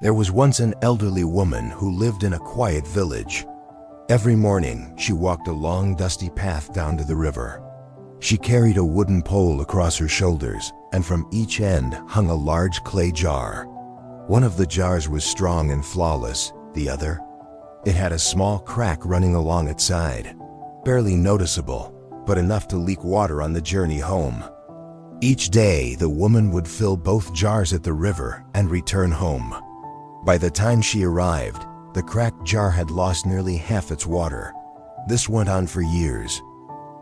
There was once an elderly woman who lived in a quiet village. Every morning, she walked a long, dusty path down to the river. She carried a wooden pole across her shoulders, and from each end hung a large clay jar. One of the jars was strong and flawless, the other? It had a small crack running along its side, barely noticeable, but enough to leak water on the journey home. Each day, the woman would fill both jars at the river and return home. By the time she arrived, the cracked jar had lost nearly half its water. This went on for years.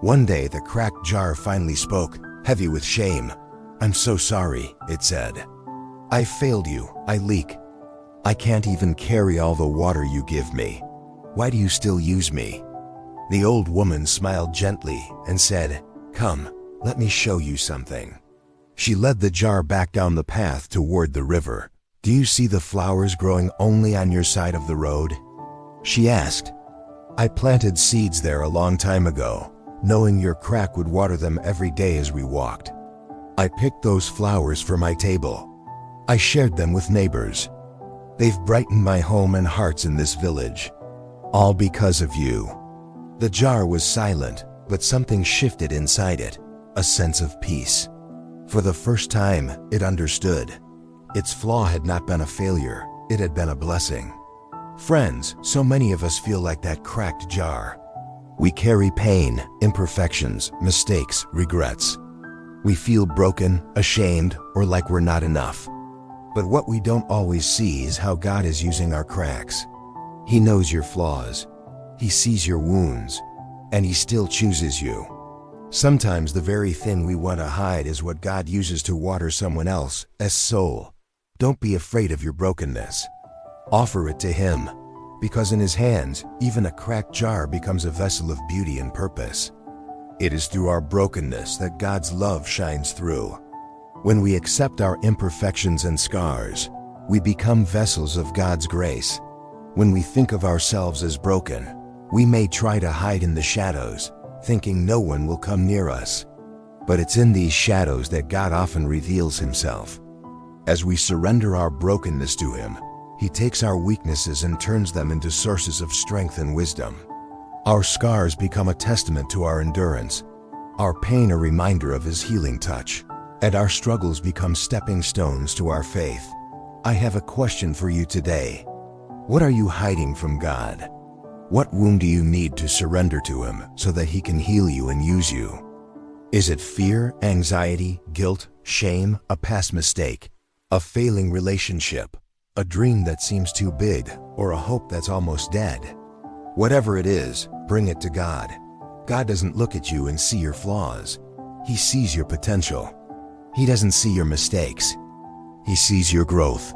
One day, the cracked jar finally spoke, heavy with shame. "I'm so sorry," it said. "I failed you, I leak. I can't even carry all the water you give me. Why do you still use me?" The old woman smiled gently and said, "Come, let me show you something." She led the jar back down the path toward the river. "Do you see the flowers growing only on your side of the road?" she asked. "I planted seeds there a long time ago, knowing your crack would water them every day as we walked. I picked those flowers for my table. I shared them with neighbors. They've brightened my home and hearts in this village. All because of you." The jar was silent, but something shifted inside it, a sense of peace. For the first time, it understood. Its flaw had not been a failure, it had been a blessing. Friends, so many of us feel like that cracked jar. We carry pain, imperfections, mistakes, regrets. We feel broken, ashamed, or like we're not enough. But what we don't always see is how God is using our cracks. He knows your flaws. He sees your wounds, and He still chooses you. Sometimes the very thing we want to hide is what God uses to water someone else's soul. Don't be afraid of your brokenness. Offer it to Him, because in His hands, even a cracked jar becomes a vessel of beauty and purpose. It is through our brokenness that God's love shines through. When we accept our imperfections and scars, we become vessels of God's grace. When we think of ourselves as broken, we may try to hide in the shadows, thinking no one will come near us. But it's in these shadows that God often reveals Himself. As we surrender our brokenness to Him, He takes our weaknesses and turns them into sources of strength and wisdom. Our scars become a testament to our endurance, our pain a reminder of His healing touch, and our struggles become stepping stones to our faith. I have a question for you today. What are you hiding from God? What wound do you need to surrender to Him so that He can heal you and use you? Is it fear, anxiety, guilt, shame, a past mistake, a failing relationship, a dream that seems too big, or a hope that's almost dead? Whatever it is, bring it to God. God doesn't look at you and see your flaws. He sees your potential. He doesn't see your mistakes. He sees your growth.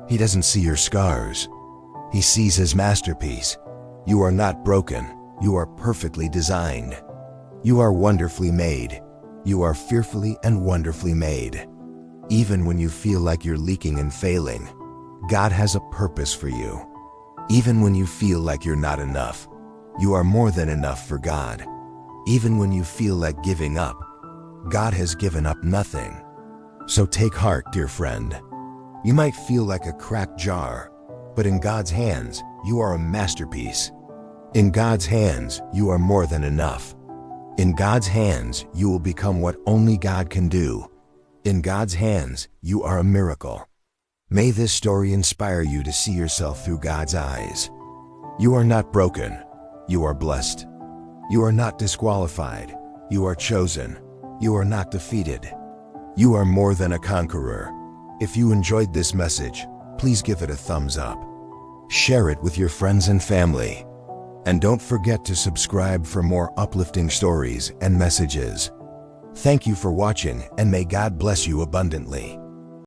He doesn't see your scars. He sees His masterpiece. You are not broken. You are perfectly designed. You are wonderfully made. You are fearfully and wonderfully made. Even when you feel like you're leaking and failing, God has a purpose for you. Even when you feel like you're not enough, you are more than enough for God. Even when you feel like giving up, God has given up nothing. So take heart, dear friend. You might feel like a cracked jar, but in God's hands, you are a masterpiece. In God's hands, you are more than enough. In God's hands, you will become what only God can do. In God's hands, you are a miracle. May this story inspire you to see yourself through God's eyes. You are not broken. You are blessed. You are not disqualified. You are chosen. You are not defeated. You are more than a conqueror. If you enjoyed this message, please give it a thumbs up. Share it with your friends and family. And don't forget to subscribe for more uplifting stories and messages. Thank you for watching, and may God bless you abundantly.